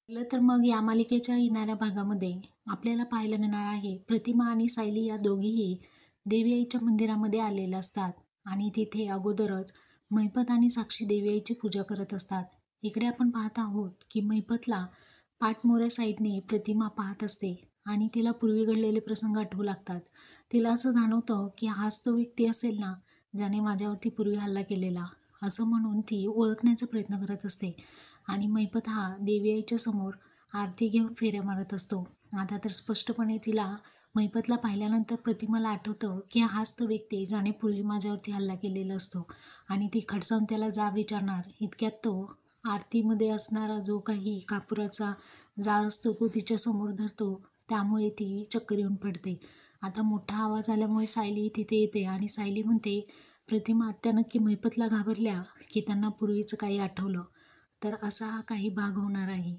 पाहिलं तर मग या मालिकेच्या येणाऱ्या भागामध्ये आपल्याला पाहायला मिळणार आहे, प्रतिमा आणि सायली या दोघीही देवी आईच्या मंदिरामध्ये आलेल्या असतात आणि तिथे अगोदरच महिपत आणि साक्षी देवी आईची पूजा करत असतात. इकडे आपण पाहत आहोत की महिपतला पाठमोऱ्या साईडने प्रतिमा पाहत असते आणि तिला पूर्वी घडलेले प्रसंग आठवू लागतात. तिला असं जाणवतं की हाच तो व्यक्ती असेल ना, ज्याने माझ्यावरती पूर्वी हल्ला केलेला, असं म्हणून ती ओळखण्याचा प्रयत्न करत असते. आणि महिपत हा देवी आईच्या समोर आरती घेऊन फेऱ्या मारत असतो. आता तर स्पष्टपणे तिला महिपतला पाहिल्यानंतर प्रतिमाला आठवतं की हाच तो व्यक्ती ज्याने पूर्वी माझ्यावरती हल्ला केलेला असतो आणि ती खडसावून त्याला जाब विचारणार. इतक्यात तो आरतीमध्ये असणारा जो काही कापुराचा जाळ असतो तो तिच्यासमोर धरतो. त्यामुळे ती चक्कर येऊन पडते. आता मोठा आवाज आल्यामुळे सायली तिथे येते आणि सायली म्हणते, प्रतिमा आत्या नक्की महिपतला घाबरल्या की त्यांना पूर्वीचं काही आठवलं. तर असा हा काही भाग होणार आहे.